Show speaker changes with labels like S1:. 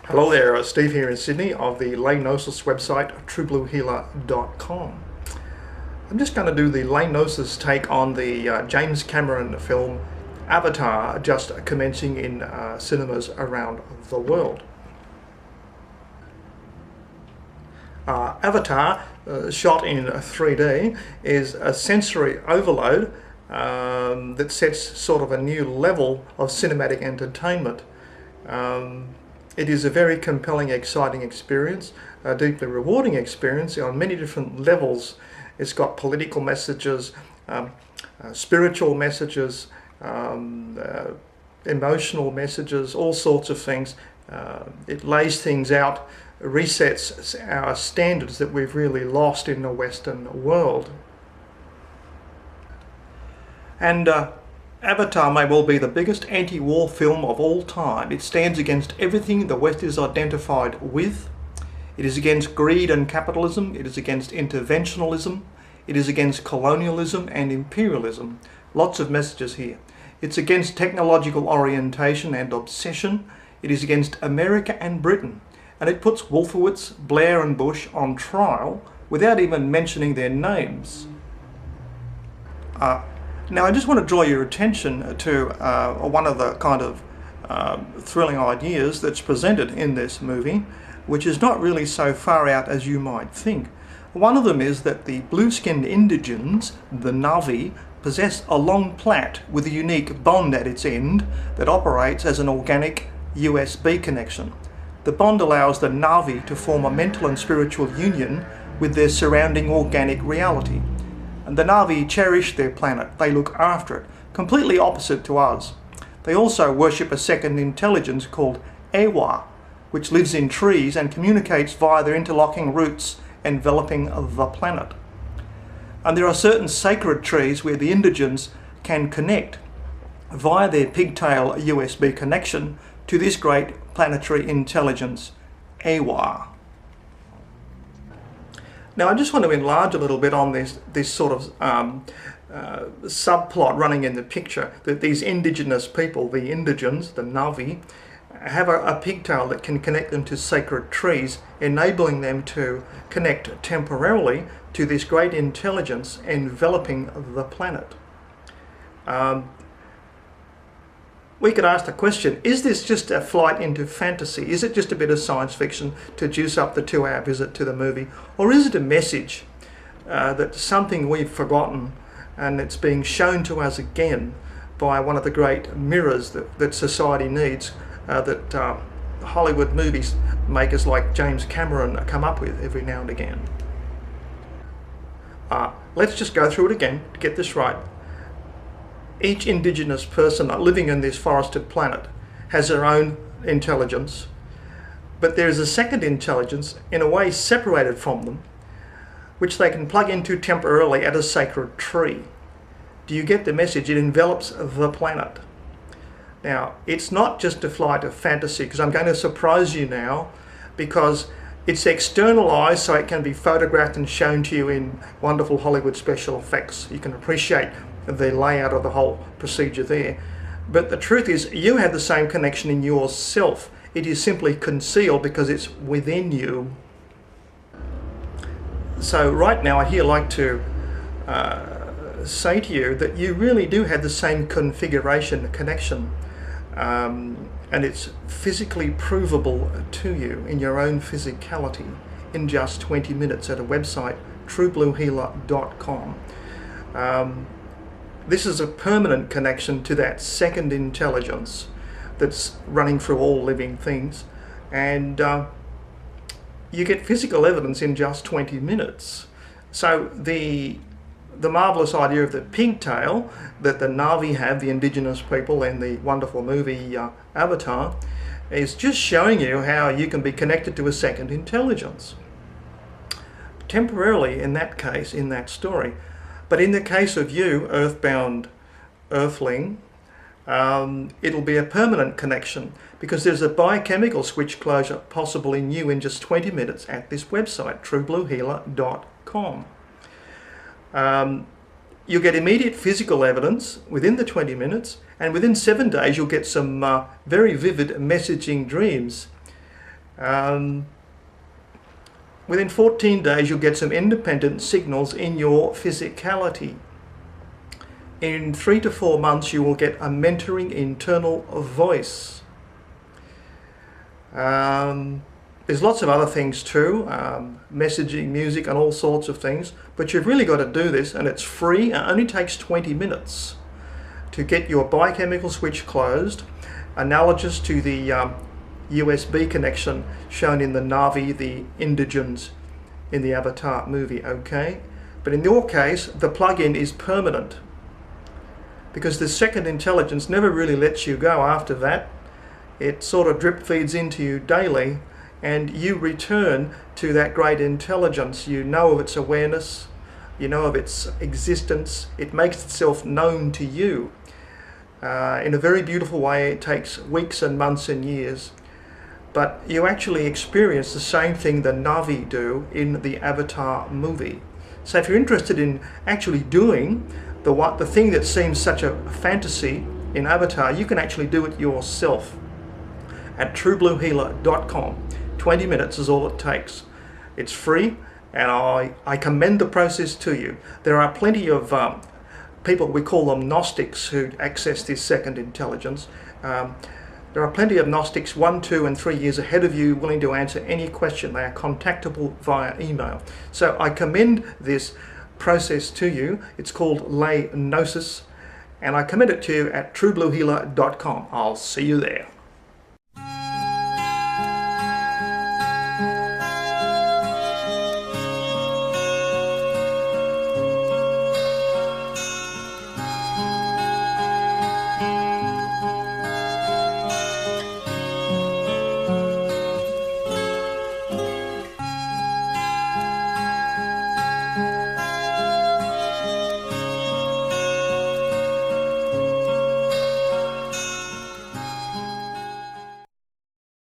S1: Hello there, Steve here in Sydney of the GNOSIS website truebluehealer.com. I'm just going to do the GNOSIS take on the James Cameron film Avatar, just commencing in cinemas around the world. Avatar, shot in 3D, is a sensory overload that sets sort of a new level of cinematic entertainment. It is a very compelling, exciting experience, a deeply rewarding experience on many different levels. It's got political messages, spiritual messages, emotional messages, all sorts of things. It lays things out, resets our standards that we've really lost in the Western world. And Avatar may well be the biggest anti-war film of all time. It stands against everything the West is identified with. It is against greed and capitalism. It is against interventionism. It is against colonialism and imperialism. Lots of messages here. It's against technological orientation and obsession. It is against America and Britain. And it puts Wolfowitz, Blair and Bush on trial without even mentioning their names. Now I just want to draw your attention to one of the kind of thrilling ideas that's presented in this movie, which is not really so far out as you might think. One of them is that the blue-skinned indigents, the Na'vi, possess a long plait with a unique bond at its end that operates as an organic USB connection. The bond allows the Na'vi to form a mental and spiritual union with their surrounding organic reality. And the Na'vi cherish their planet, they look after it, completely opposite to us. They also worship a second intelligence called Ewa, which lives in trees and communicates via their interlocking roots enveloping the planet. And there are certain sacred trees where the indigents can connect via their pigtail USB connection to this great planetary intelligence, Ewa. Now I just want to enlarge a little bit on this sort of subplot running in the picture, that these indigenous people, the indigents, the Na'vi, have a pigtail that can connect them to sacred trees, enabling them to connect temporarily to this great intelligence enveloping the planet. We could ask the question, is this just a flight into fantasy? Is it just a bit of science fiction to juice up the 2-hour visit to the movie? Or is it a message that's something we've forgotten and it's being shown to us again by one of the great mirrors that society needs, that Hollywood movies makers like James Cameron come up with every now and again? Let's just go through it again to get this right. Each indigenous person living in this forested planet has their own intelligence, but there is a second intelligence in a way separated from them, which they can plug into temporarily at a sacred tree. Do you get the message? It envelops the planet. Now, it's not just a flight of fantasy, because I'm going to surprise you now, because it's externalized so it can be photographed and shown to you in wonderful Hollywood special effects. You can appreciate the layout of the whole procedure there. But the truth is, you have the same connection in yourself. It is simply concealed because it's within you. So right now, I'd here like to say to you that you really do have the same configuration connection. And it's physically provable to you in your own physicality in just 20 minutes at a website, truebluehealer.com. This is a permanent connection to that second intelligence that's running through all living things, and you get physical evidence in just 20 minutes. So the marvelous idea of the pigtail that the Na'vi have, the indigenous people in the wonderful movie Avatar, is just showing you how you can be connected to a second intelligence. Temporarily in that case, in that story. But in the case of you, earthbound earthling, it'll be a permanent connection, because there's a biochemical switch closure possible in you in just 20 minutes at this website, truebluehealer.com. You'll get immediate physical evidence within the 20 minutes, and within 7 days you'll get some very vivid messaging dreams. Within 14 days, you'll get some independent signals in your physicality. In 3 to 4 months, you will get a mentoring internal voice. There's lots of other things too, messaging, music and all sorts of things, but you've really got to do this, and it's free and only takes 20 minutes to get your biochemical switch closed, analogous to the USB connection shown in the Na'vi, the indigents in the Avatar movie, okay? But in your case, the plug-in is permanent, because the second intelligence never really lets you go after that. It sort of drip feeds into you daily, and you return to that great intelligence. You know of its awareness, you know of its existence. It makes itself known to you in a very beautiful way. It takes weeks and months and years, but you actually experience the same thing the Na'vi do in the Avatar movie. So if you're interested in actually doing the thing that seems such a fantasy in Avatar, you can actually do it yourself at truebluehealer.com. 20 minutes is all it takes. It's free, and I commend the process to you. There are plenty of people, we call them Gnostics, who access this second intelligence. There are plenty of Gnostics 1, 2 and 3 years ahead of you, willing to answer any question. They are contactable via email. So I commend this process to you. It's called GNOSIS, and I commend it to you at truebluehealer.com. I'll see you there.